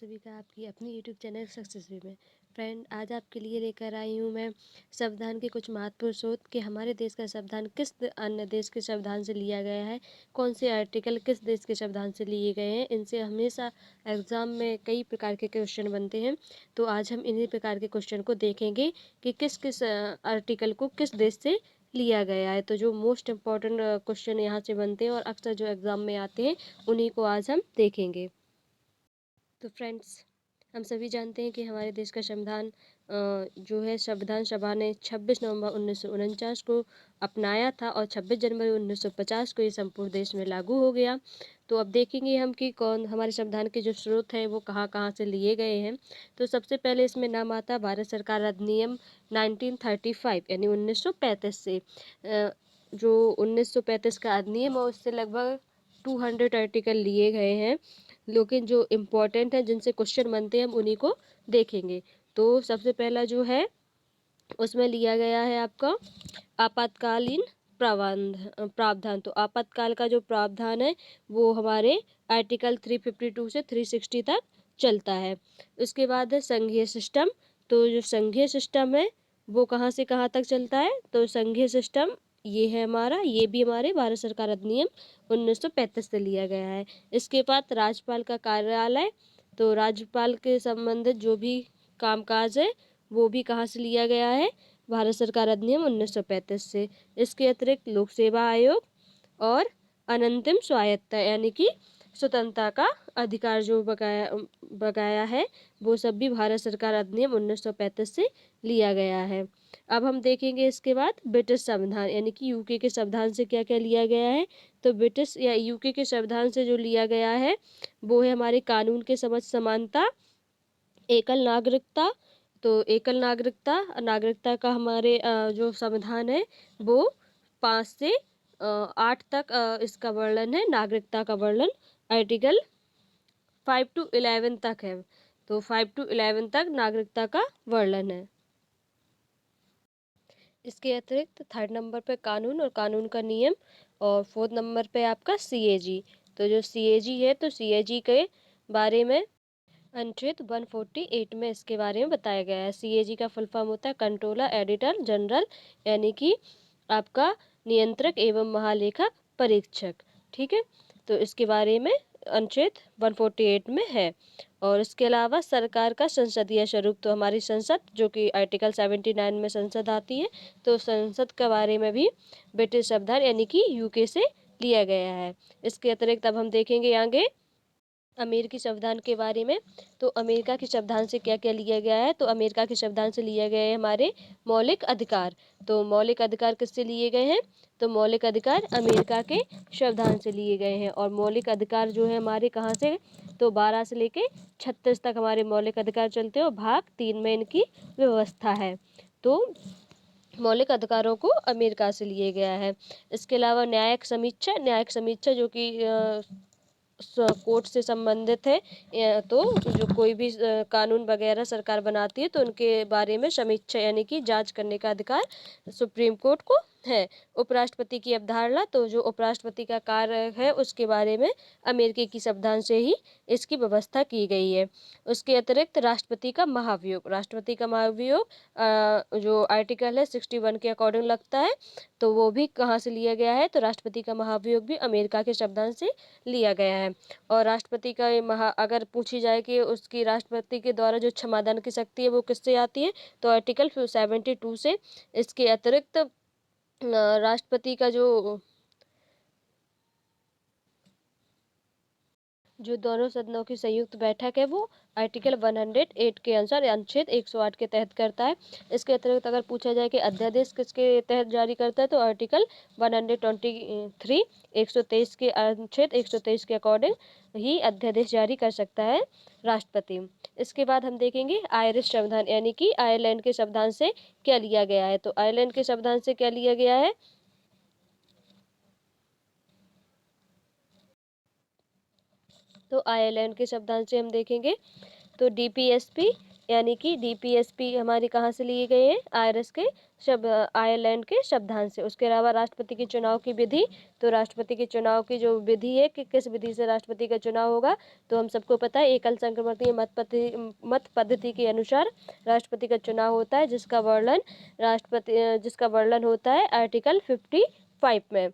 सभी का आपकी अपनी यूट्यूब चैनल सक्सेस वे में। फ्रेंड, आज आपके लिए लेकर आई हूँ मैं संविधान के कुछ महत्वपूर्ण स्रोत कि हमारे देश का संविधान किस अन्य देश के संविधान से लिया गया है, कौन से आर्टिकल किस देश के संविधान से लिए गए हैं। इनसे हमेशा एग्ज़ाम में कई प्रकार के क्वेश्चन बनते हैं, तो आज हम इन्हीं प्रकार के क्वेश्चन को देखेंगे कि किस किस आर्टिकल को किस देश से लिया गया है। तो जो मोस्ट इम्पॉर्टेंट क्वेश्चन यहाँ से बनते हैं और अक्सर जो एग्ज़ाम में आते हैं, उन्हीं को आज हम देखेंगे। तो फ्रेंड्स, हम सभी जानते हैं कि हमारे देश का संविधान जो है संविधान सभा ने 26 नवंबर 1949 को अपनाया था और 26 जनवरी 1950 को ये संपूर्ण देश में लागू हो गया। तो अब देखेंगे हम कि कौन हमारे संविधान के जो स्रोत हैं वो कहाँ कहाँ से लिए गए हैं। तो सबसे पहले इसमें नाम आता है भारत सरकार अधिनियम 1935 यानी 1935 से। जो 1935 का अधिनियम है उससे लगभग 200 आर्टिकल लिए गए हैं, लेकिन जो इम्पोर्टेंट है जिनसे क्वेश्चन बनते हैं हम उन्हीं को देखेंगे। तो सबसे पहला जो है उसमें लिया गया है आपका आपातकालीन प्रावधान। तो आपातकाल का जो प्रावधान है वो हमारे आर्टिकल 352 से 360 तक चलता है। उसके बाद है संघीय सिस्टम। तो जो संघीय सिस्टम है वो कहाँ से कहाँ तक चलता है, तो संघीय सिस्टम ये है हमारा, ये भी हमारे भारत सरकार अधिनियम 1935 से लिया गया है। इसके बाद राज्यपाल का कार्यालय। तो राज्यपाल के संबंधित जो भी कामकाज है वो भी कहाँ से लिया गया है, भारत सरकार अधिनियम 1935 से। इसके अतिरिक्त लोक सेवा आयोग और अनंतिम स्वायत्तता यानी कि स्वतंत्रता का अधिकार जो बकाया है वो सब भी भारत सरकार अधिनियम 1935 से लिया गया है। अब हम देखेंगे इसके बाद ब्रिटिश संविधान यानी कि यूके के संविधान से क्या क्या लिया गया है। तो ब्रिटिश या यूके के संविधान से जो लिया गया है वो है हमारे कानून के समझ समानता, एकल नागरिकता। तो एकल नागरिकता का हमारे जो संविधान है वो 5 से 8 तक इसका वर्णन है, नागरिकता का वर्णन आर्टिकल 5 to 11 तक है। तो 5 to 11 तक नागरिकता का वर्णन है। इसके अतिरिक्त थर्ड नंबर पे कानून और कानून का नियम, और फोर्थ नंबर पे आपका सीएजी। तो जो सीएजी है तो सीएजी के बारे में अनुच्छेद 148 में इसके बारे में बताया गया है। सीएजी का फुल फॉर्म होता है कंट्रोलर एडिटर जनरल यानी कि आपका नियंत्रक एवं महालेखा परीक्षक। ठीक है, तो इसके बारे में अनुच्छेद 148 में है। और इसके अलावा सरकार का संसदीय स्वरूप। तो हमारी संसद जो कि आर्टिकल 79 में संसद आती है, तो संसद के बारे में भी ब्रिटिश संविधान यानी कि यूके से लिया गया है। इसके अतिरिक्त अब हम देखेंगे आगे अमेरिकी संविधान के बारे में। तो अमेरिका के संविधान से क्या क्या लिया गया है, तो अमेरिका के संविधान से लिया गया है हमारे मौलिक अधिकार। तो मौलिक अधिकार किससे लिए गए हैं, तो मौलिक अधिकार अमेरिका के संविधान से लिए गए हैं। और मौलिक अधिकार जो है हमारे कहाँ से, तो 12 से लेके 36 तक हमारे मौलिक अधिकार चलते हैं और भाग 3 में इनकी व्यवस्था है। तो मौलिक अधिकारों को अमेरिका से लिए गया है। इसके अलावा न्यायिक समीक्षा जो कि कोर्ट से संबंधित है। तो जो कोई भी कानून वगैरह सरकार बनाती है तो उनके बारे में समीक्षा यानी कि जांच करने का अधिकार सुप्रीम कोर्ट को है। उपराष्ट्रपति की अवधारणा। तो जो उपराष्ट्रपति का कार्य है उसके बारे में अमेरिकी की संविधान से ही इसकी व्यवस्था की गई है। उसके अतिरिक्त राष्ट्रपति का महाभियोग जो आर्टिकल है 61 के अकॉर्डिंग लगता है, तो वो भी कहाँ से लिया गया है, तो राष्ट्रपति का महाभियोग भी अमेरिका के संविधान से लिया गया है। और राष्ट्रपति का अगर पूछी जाए कि उसकी राष्ट्रपति के द्वारा जो क्षमादान की शक्ति है वो किससे आती है, तो आर्टिकल 72 से। इसके अतिरिक्त राष्ट्रपति का जो दोनों सदनों की संयुक्त बैठक है वो आर्टिकल 108 के अनुसार अनुच्छेद 108 के तहत करता है। इसके अतिरिक्त अगर पूछा जाए कि अध्यादेश किसके तहत जारी करता है, तो आर्टिकल 123 123 के अनुच्छेद 123 के अकॉर्डिंग ही अध्यादेश जारी कर सकता है राष्ट्रपति। इसके बाद हम देखेंगे आयरिश संविधान यानी कि आयरलैंड के संविधान से क्या लिया गया है। तो आयरलैंड के संविधान से क्या लिया गया है, तो आयरलैंड के संविधान से हम देखेंगे तो डीपीएसपी यानी कि डीपीएसपी हमारी कहाँ से लिए गए हैं, आयरलैंड के शब्दांश से। उसके अलावा राष्ट्रपति के चुनाव की विधि, तो राष्ट्रपति के चुनाव की जो विधि है कि किस विधि से राष्ट्रपति का चुनाव होगा, तो हम सबको पता है एकल संक्रमणीय मत पद्धति के अनुसार राष्ट्रपति का चुनाव होता है, जिसका वर्णन होता है आर्टिकल 55 में।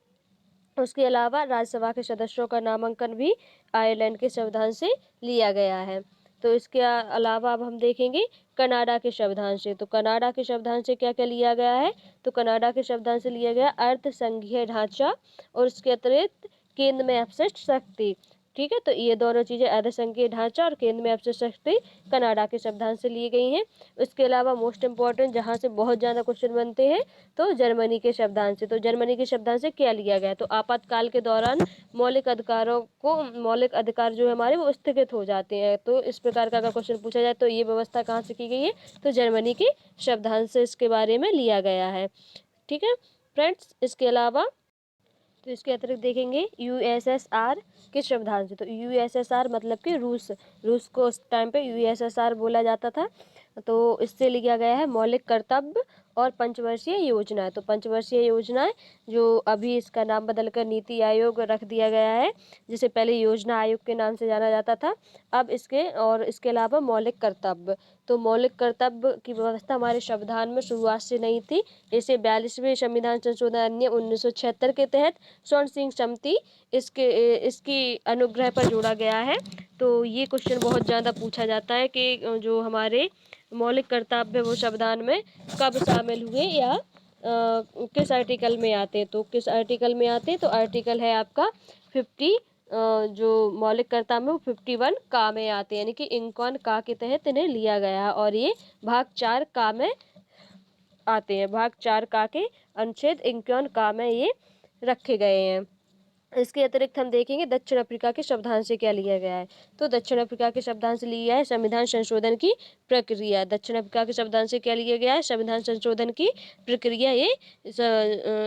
उसके अलावा राज्यसभा के सदस्यों का नामांकन भी आयरलैंड के संविधान से लिया गया है। तो इसके अलावा अब हम देखेंगे कनाडा के संविधान से। तो कनाडा के संविधान से क्या क्या लिया गया है, तो कनाडा के संविधान से लिया गया अर्ध संघीय ढांचा और उसके अतिरिक्त केंद्र में अपशिष्ट शक्ति। ठीक है, तो ये दोनों चीजें अर्ध संघीय ढांचा और केंद्र में अपशिष्ट शक्ति कनाडा के संविधान से ली गई हैं। उसके अलावा मोस्ट इम्पोर्टेंट जहाँ से बहुत ज़्यादा क्वेश्चन बनते हैं, तो जर्मनी के संविधान से। तो जर्मनी के संविधान से क्या लिया गया, तो आपातकाल के दौरान मौलिक अधिकार जो है हमारे वो स्थगित हो जाते हैं। तो इस प्रकार का अगर क्वेश्चन पूछा जाए तो ये व्यवस्था कहाँ से की गई है, तो जर्मनी के संविधान से इसके बारे में लिया गया है। ठीक है फ्रेंड्स, इसके अलावा तो इसके अतिरिक्त देखेंगे यूएसएसआर के संविधान से। तो यूएसएसआर मतलब कि रूस को उस टाइम पे यूएसएसआर बोला जाता था। तो इससे लिया गया है मौलिक कर्तव्य और पंचवर्षीय योजना। तो पंचवर्षीय योजनाएं, जो अभी इसका नाम बदलकर नीति आयोग रख दिया गया है, जिसे पहले योजना आयोग के नाम से जाना जाता था, अब इसके अलावा मौलिक कर्तव्य। तो मौलिक कर्तव्य की व्यवस्था हमारे संविधान में शुरुआत से नहीं थी। इसे 42वें संविधान संशोधन अधिनियम 1976 के तहत स्वर्ण सिंह समिति इसकी अनुग्रह पर जोड़ा गया है। तो ये क्वेश्चन बहुत ज़्यादा पूछा जाता है कि जो हमारे मौलिक कर्तव्य वो संविधान में कब शामिल हुए या किस आर्टिकल में आते हैं। तो किस आर्टिकल में आते हैं, तो आर्टिकल है आपका 50, जो मौलिक कर्तव्य में 51 का में आते हैं, यानी कि इंकॉन का के तहत इन्हें लिया गया है और ये भाग 4 का में आते हैं। भाग 4 का के अनुच्छेद 51 का में ये रखे गए हैं। इसके अतिरिक्त हम देखेंगे दक्षिण अफ्रीका के संविधान से क्या लिया गया है। तो दक्षिण अफ्रीका के संविधान से लिया है संविधान संशोधन की प्रक्रिया। दक्षिण अफ्रीका के संविधान से क्या लिया गया है, संविधान संशोधन की प्रक्रिया, ये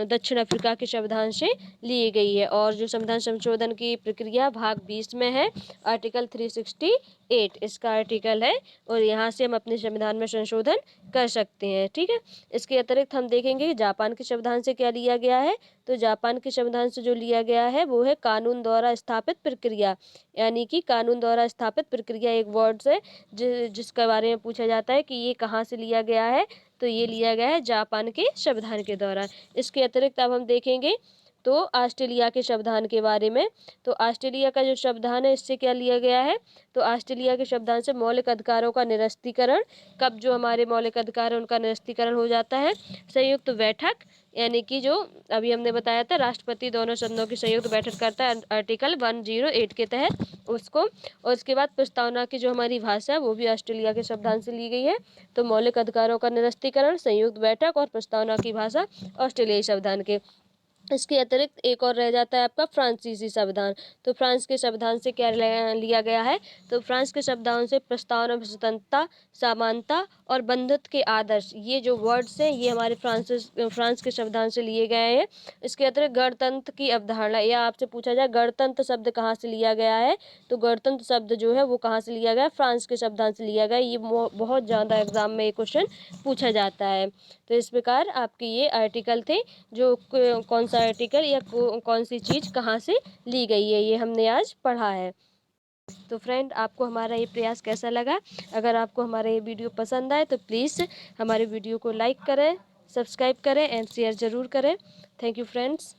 दक्षिण अफ्रीका के संविधान से ली गई है। और जो संविधान संशोधन की प्रक्रिया भाग 20 में है, आर्टिकल 368 इसका आर्टिकल है, और यहाँ से हम अपने संविधान में संशोधन कर सकते हैं। ठीक है, इसके अतिरिक्त हम देखेंगे जापान के संविधान से क्या लिया गया है। तो जापान के संविधान से जो लिया गया है वो है कानून द्वारा स्थापित प्रक्रिया, यानी कि कानून द्वारा स्थापित प्रक्रिया एक वर्ड है जिसके बारे में पूछा जाता है कि ये कहाँ से लिया गया है, तो ये लिया गया है जापान के संविधान के द्वारा। इसके अतिरिक्त अब हम देखेंगे तो ऑस्ट्रेलिया के संविधान के बारे में। तो ऑस्ट्रेलिया का जो संविधान है इससे क्या लिया गया है, तो ऑस्ट्रेलिया के संविधान से मौलिक अधिकारों का निरस्तीकरण, कब जो हमारे मौलिक अधिकार है उनका निरस्तीकरण हो जाता है, संयुक्त बैठक, यानी कि जो अभी हमने बताया था राष्ट्रपति दोनों सदनों की संयुक्त बैठक करता है आर्टिकल 108 के तहत उसको। और उसके बाद प्रस्तावना की जो हमारी भाषा है वो भी ऑस्ट्रेलिया के संविधान से ली गई है। तो मौलिक अधिकारों का निरस्तीकरण, संयुक्त बैठक और प्रस्तावना की भाषा ऑस्ट्रेलियाई संविधान के। इसके अतिरिक्त एक और रह जाता है आपका फ्रांसीसी संविधान। तो फ्रांस के संविधान से क्या लिया गया है, तो फ्रांस के संविधान से प्रस्तावना, स्वतंत्रता, समानता और बंधुत्व के आदर्श, ये जो वर्ड्स हैं ये हमारे फ्रांस के संविधान से लिए गए हैं। इसके अतिरिक्त गणतंत्र की अवधारणा, या आपसे पूछा जाए गणतंत्र शब्द कहाँ से लिया गया है, तो गणतंत्र शब्द जो है वो कहाँ से लिया गया, फ्रांस के संविधान से लिया गया। ये बहुत ज़्यादा एग्जाम में ये क्वेश्चन पूछा जाता है। तो इस प्रकार आपके ये आर्टिकल थे, जो कौन सा आर्टिकल या कौन सी चीज़ कहाँ से ली गई है, ये हमने आज पढ़ा है। तो फ्रेंड, आपको हमारा ये प्रयास कैसा लगा, अगर आपको हमारा ये वीडियो पसंद आए तो प्लीज़ हमारे वीडियो को लाइक करें, सब्सक्राइब करें एंड शेयर ज़रूर करें। Thank you friends.